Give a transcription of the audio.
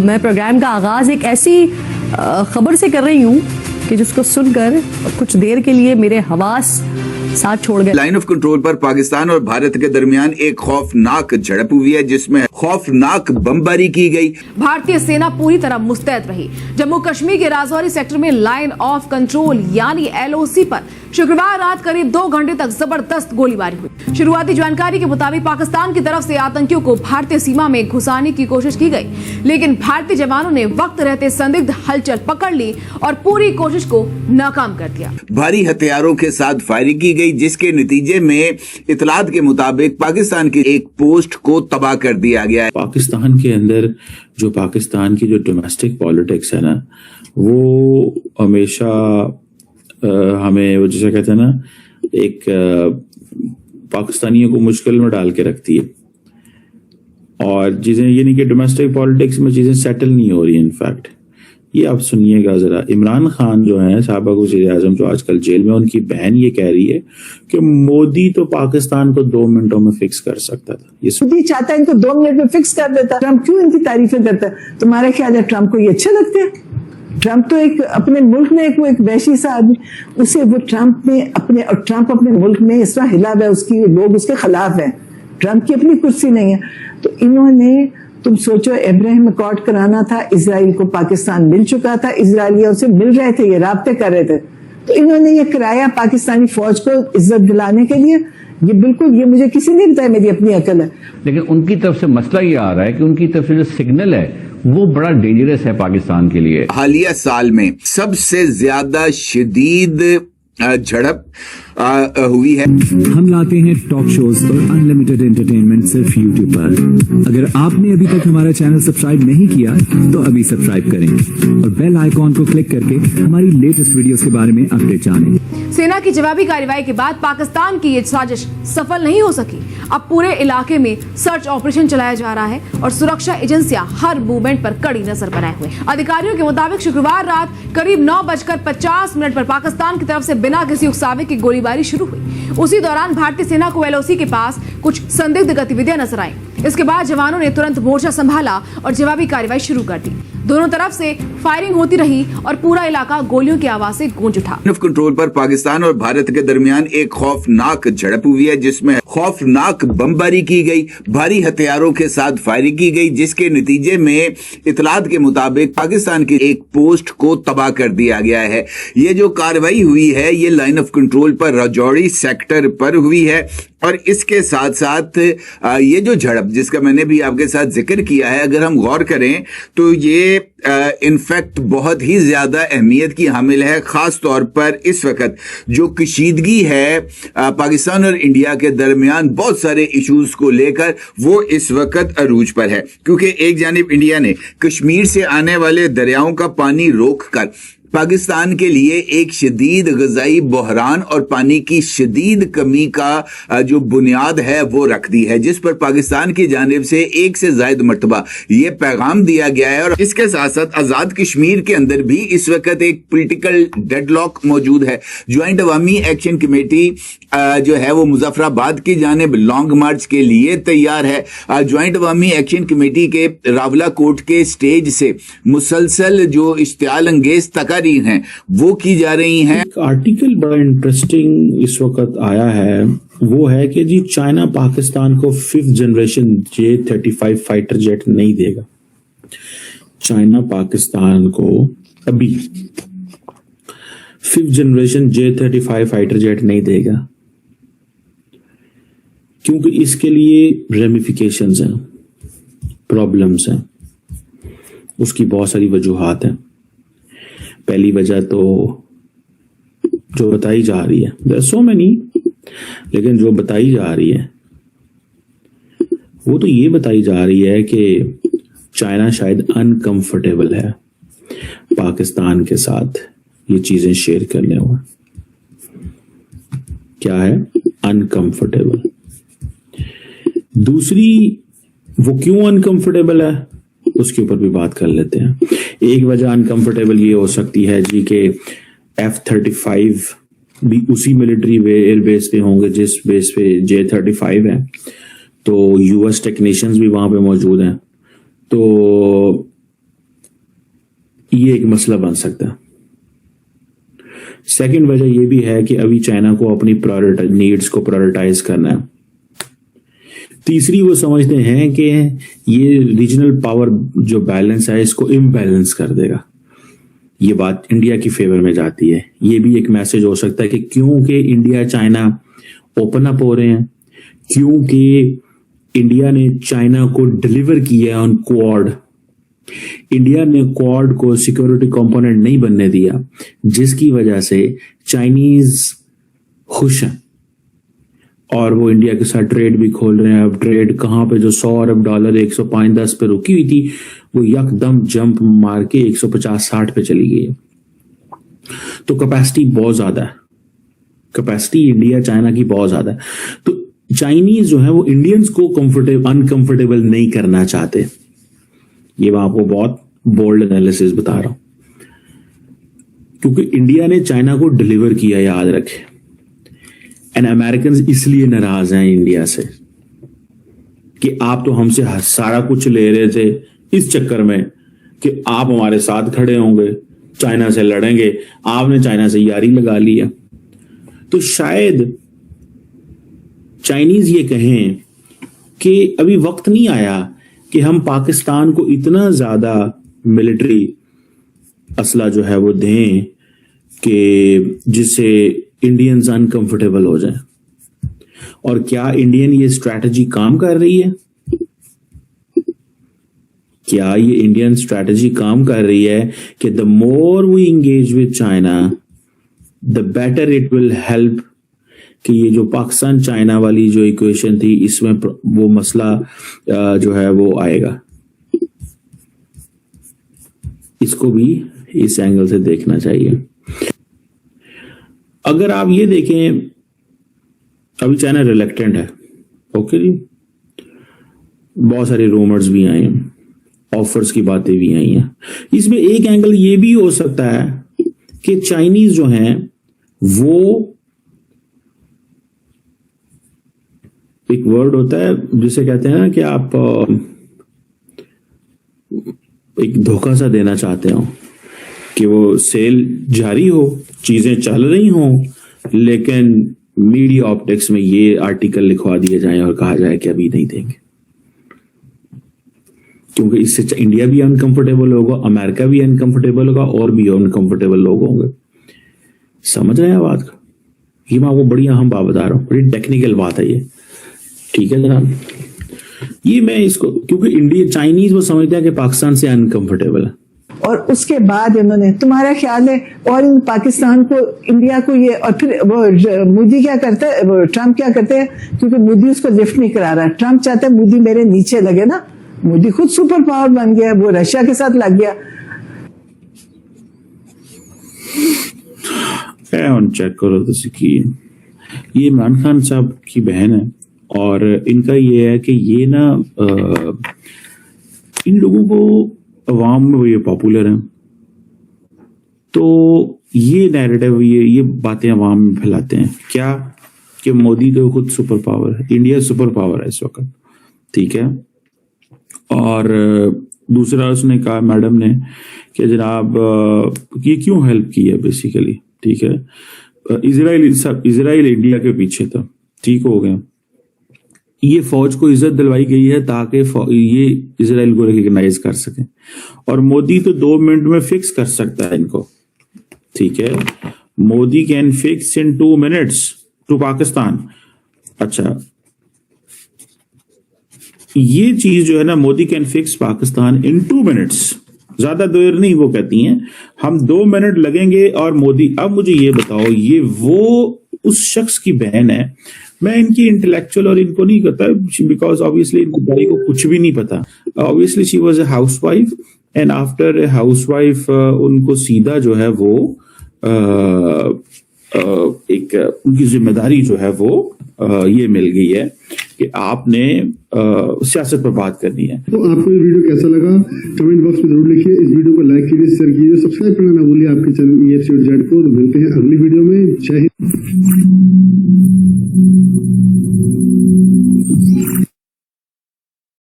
मैं प्रोग्राम का आगाज एक ऐसी खबर से कर रही हूँ कि जिसको सुनकर कुछ देर के लिए मेरे हवास साथ छोड़ गए। लाइन ऑफ कंट्रोल पर पाकिस्तान और भारत के दरमियान एक खौफनाक झड़प हुई है जिसमें खौफनाक बमबारी की गई। भारतीय सेना पूरी तरह मुस्तैद रही। जम्मू कश्मीर के राजौरी सेक्टर में लाइन ऑफ कंट्रोल यानी LOC पर शुक्रवार रात करीब 2 घंटे तक जबरदस्त गोलीबारी हुई। शुरुआती जानकारी के मुताबिक पाकिस्तान की तरफ से आतंकियों को भारतीय सीमा में घुसाने की कोशिश की गई, लेकिन भारतीय जवानों ने वक्त रहते संदिग्ध हलचल पकड़ ली और पूरी कोशिश को नाकाम कर दिया। भारी हथियारों के साथ फायरिंग की गई जिसके नतीजे में इतलात के मुताबिक पाकिस्तान की एक पोस्ट को तबाह कर दिया गया है। पाकिस्तान के अंदर जो पाकिस्तान की जो डोमेस्टिक पॉलिटिक्स है ना, वो हमेशा हमें वो जैसे कहते हैं ना, एक पाकिस्तानियों को मुश्किल में डाल के रखती है और चीजें ये नहीं कि डोमेस्टिक पॉलिटिक्स में चीजें सेटल नहीं हो रही। इनफैक्ट ये आप सुनिएगा जरा, इमरान खान जो है साबिक वज़ीर आज़म जो आजकल जेल में, उनकी बहन ये कह रही है कि मोदी तो पाकिस्तान को 2 मिनटों में फिक्स कर सकता था। ये मोदी चाहता है इनको 2 मिनट में फिक्स कर देता। ट्रम्प क्यों इनकी तारीफें करता है? तुम्हारा ख्याल है ट्रम्प को ये अच्छे लगते हैं? ट्रम्प तो एक अपने मुल्क में वो एक वैशी सा आदमी, उसे वो ट्रम्प अपने मुल्क में इस तरह हिला है, उसकी लोग उसके खिलाफ है। ट्रम्प की अपनी कुर्सी नहीं है। तो इन्होंने, तुम सोचो, इब्राहिम अकॉर्ड कराना था, इजराइल को पाकिस्तान मिल चुका था, इजराइलियों से मिल रहे थे, ये राब्ते कर रहे थे, तो इन्होंने ये कराया पाकिस्तानी फौज को इज्जत दिलाने के लिए। ये बिल्कुल, ये मुझे किसी ने बताया, मेरी अपनी अकल है। लेकिन उनकी तरफ से मसला ये आ रहा है कि उनकी तरफ से जो सिग्नल है वो बड़ा डेंजरस है पाकिस्तान के लिए। हालिया साल में सबसे ज्यादा शदीद झड़प हुई है। हम लाते हैं टॉक शोज और अनलिमिटेड एंटरटेनमेंट सिर्फ YouTube पर। अगर आपने अभी तक हमारा चैनल सब्सक्राइब नहीं किया तो अभी सब्सक्राइब करें और बेल आइकॉन को क्लिक करके हमारी लेटेस्ट वीडियोस के बारे में अपडेट जानें। सेना की जवाबी कार्रवाई के बाद पाकिस्तान की ये साजिश सफल नहीं हो सकी। अब पूरे इलाके में सर्च ऑपरेशन चलाया जा रहा है और सुरक्षा एजेंसियां हर मूवमेंट पर कड़ी नजर बनाए हुए। अधिकारियों के मुताबिक शुक्रवार रात करीब 9:50 पर पाकिस्तान की तरफ से बिना किसी उकसावे की गोलीबारी शुरू हुई। उसी दौरान भारतीय सेना को LOC के पास कुछ संदिग्ध गतिविधियां नजर आई। इसके बाद जवानों ने तुरंत मोर्चा संभाला और जवाबी कार्रवाई शुरू कर दी। दोनों तरफ से फायरिंग होती रही और पूरा इलाका गोलियों की आवाज से गूंज उठा। लाइन ऑफ कंट्रोल पर पाकिस्तान और भारत के दरमियान एक खौफनाक झड़प हुई है जिसमें खौफनाक बमबारी की गई, भारी हथियारों के साथ फायरिंग की गई जिसके नतीजे में इतलात के मुताबिक पाकिस्तान की एक पोस्ट को तबाह कर दिया गया है। ये जो कार्रवाई हुई है ये लाइन ऑफ कंट्रोल पर राजौरी सेक्टर पर हुई है और इसके साथ साथ ये जो झड़प जिसका मैंने भी आपके साथ जिक्र किया है, अगर हम गौर करें तो ये इनफैक्ट बहुत ही ज्यादा अहमियत की हामिल है, खास तौर पर इस वक्त जो कशीदगी है पाकिस्तान और इंडिया के दरमियान बहुत सारे इश्यूज को लेकर, वो इस वक्त अरूज पर है क्योंकि एक जानिब इंडिया ने कश्मीर से आने वाले दरियाओं का पानी रोककर पाकिस्तान के लिए एक शदीद ग़ज़ाई बहरान और पानी की शदीद कमी का जो बुनियाद है वो रख दी है, जिस पर पाकिस्तान की जानिब से 1 से ज़ायद मरतबा ये पैगाम दिया गया है। और इसके साथ साथ आज़ाद कश्मीर के अंदर भी इस वक्त एक पॉलिटिकल डेडलॉक मौजूद है। ज्वाइंट अवामी एक्शन कमेटी जो है वो मुजफ्फराबाद की जानिब लॉन्ग मार्च के लिए तैयार है। ज्वाइंट अवामी एक्शन कमेटी के रावला कोर्ट के स्टेज से मुसलसल जो इश्तियाल अंगेज तकारीर हैं वो की जा रही हैं। एक आर्टिकल बड़ा इंटरेस्टिंग इस वक्त आया है, वो है कि जी चाइना पाकिस्तान को 5th generation J-35 fighter jet नहीं देगा। चाइना पाकिस्तान को अभी 5th generation J-35 fighter jet नहीं देगा क्योंकि इसके लिए रेमिफिकेशंस हैं, प्रॉब्लम्स हैं, उसकी बहुत सारी वजूहात हैं। पहली वजह तो जो बताई जा रही है, देयर सो मेनी, लेकिन जो बताई जा रही है वो तो ये बताई जा रही है कि चाइना शायद अनकंफर्टेबल है पाकिस्तान के साथ ये चीजें शेयर करने में। क्या है अनकंफर्टेबल? दूसरी, वो क्यों अनकंफर्टेबल है उसके ऊपर भी बात कर लेते हैं। एक वजह अनकंफर्टेबल ये हो सकती है जी कि F-35 भी उसी मिलिट्री एयरबेस पे होंगे जिस बेस पे J-35 है, तो US टेक्नीशियंस भी वहां पे मौजूद हैं। तो ये एक मसला बन सकता है। सेकंड वजह यह भी है कि अभी चाइना को अपनी नीड्स को प्रायोरिटाइज करना है। तीसरी वो समझते हैं कि ये रीजनल पावर जो बैलेंस है इसको इम्बैलेंस कर देगा। ये बात इंडिया की फेवर में जाती है। ये भी एक मैसेज हो सकता है कि क्योंकि इंडिया चाइना ओपन अप हो रहे हैं, क्योंकि इंडिया ने चाइना को डिलीवर किया ऑन क्वाड, इंडिया ने क्वाड को सिक्योरिटी कंपोनेंट नहीं बनने दिया, जिसकी वजह से चाइनीज खुश हैं और वो इंडिया के साथ ट्रेड भी खोल रहे हैं। अब ट्रेड कहां पे जो $100 अरब 105-10 पे रुकी हुई थी वो यकदम जंप मार के 150-60 पे चली गई है। तो कैपेसिटी बहुत ज्यादा है, कैपेसिटी इंडिया चाइना की बहुत ज्यादा है। तो चाइनीज जो है वो इंडियंस को अनकंफर्टेबल नहीं करना चाहते। ये मैं आपको बहुत बोल्ड एनालिसिस बता रहा हूं, क्योंकि इंडिया ने चाइना को डिलीवर किया, याद रखें। एंड अमेरिकन इसलिए नाराज हैं इंडिया से कि आप तो हमसे सारा कुछ ले रहे थे इस चक्कर में कि आप हमारे साथ खड़े होंगे, चाइना से लड़ेंगे, आपने चाइना से यारी लगा लिया। तो शायद चाइनीज ये कहें कि अभी वक्त नहीं आया कि हम पाकिस्तान को इतना ज्यादा मिलिट्री असला जो है वो दें कि जिससे इंडियंस अनकंफर्टेबल हो जाएं। और क्या इंडियन ये स्ट्रैटेजी काम कर रही है? क्या ये इंडियन स्ट्रैटेजी काम कर रही है कि the more we engage with China the better it will help, कि ये जो पाकिस्तान चाइना वाली जो इक्वेशन थी इसमें वो मसला जो है वो आएगा। इसको भी इस एंगल से देखना चाहिए। अगर आप ये देखें, अभी चाइना रिलेक्टेंट है, ओके जी, बहुत सारे रूमर्स भी आए हैं, ऑफर्स की बातें भी आई हैं। इसमें एक एंगल ये भी हो सकता है कि चाइनीज जो हैं वो, एक वर्ड होता है जिसे कहते हैं ना कि आप एक धोखा सा देना चाहते हो कि वो सेल जारी हो, चीजें चल रही हो, लेकिन मीडिया ऑप्टिक्स में ये आर्टिकल लिखवा दिए जाए और कहा जाए कि अभी नहीं देंगे, क्योंकि इससे इंडिया भी अनकंफर्टेबल होगा, अमेरिका भी अनकंफर्टेबल होगा और भी अनकंफर्टेबल लोग होंगे। समझ रहे हैं बात का? ये मैं आपको बड़ी अहम बात बता रहा हूं, बड़ी टेक्निकल बात है ये, ठीक है जनाब। ये मैं इसको, क्योंकि इंडिया चाइनीज वो समझते हैं कि पाकिस्तान से अनकंफर्टेबल है, और उसके बाद इन्होंने, तुम्हारा ख्याल है, और इन पाकिस्तान को, इंडिया को ये, और फिर वो मोदी क्या करता है, वो ट्रम्प क्या करते हैं, क्योंकि मोदी उसको लिफ्ट नहीं करा रहा। ट्रम्प चाहता है मोदी मेरे नीचे लगे ना, मोदी खुद सुपर पावर बन गया, वो रशिया के साथ लग गया। चेक करो तो ये इमरान खान साहब की बहन है और इनका ये है कि ये ना इन लोगों को अवाम में ये पॉपुलर हैं, तो ये नैरेटिव, ये बातें अवाम में फैलाते हैं क्या कि मोदी तो खुद सुपर पावर है, इंडिया सुपर पावर है इस वक्त, ठीक है। और दूसरा उसने कहा, मैडम ने, कि जनाब ये क्यों हेल्प की है बेसिकली, ठीक है। इजराइल इंडिया के पीछे था, ठीक हो गया। ये फौज को इज्जत दिलवाई गई है ताकि ये इजराइल को रिकॉग्नाइज कर सके, और मोदी तो 2 मिनट में फिक्स कर सकता है इनको, ठीक है। Modi can fix in 2 minutes to Pakistan. अच्छा, ये चीज जो है ना, Modi can fix Pakistan in 2 minutes, ज्यादा देर नहीं। वो कहती हैं हम 2 मिनट लगेंगे और मोदी। अब मुझे ये बताओ, ये वो उस शख्स की बहन है, मैं इनकी इंटेलेक्चुअल और इनको नहीं कहता, बिकॉज ऑब्वियसली इनको भाई को कुछ भी नहीं पता। Obviously she was a housewife, and after a housewife उनको सीधा जो है वो एक उनकी जिम्मेदारी जो है वो ये मिल गई है कि आपने सियासत पर बात करनी है। तो आपको ये वीडियो कैसा लगा कमेंट बॉक्स में जरूर लिखिए। इस वीडियो को लाइक कीजिए, शेयर कीजिए, सब्सक्राइब करना ना भूलिए आपके चैनल EFC और जेड को। मिलते हैं अगली वीडियो में। जय हिंद।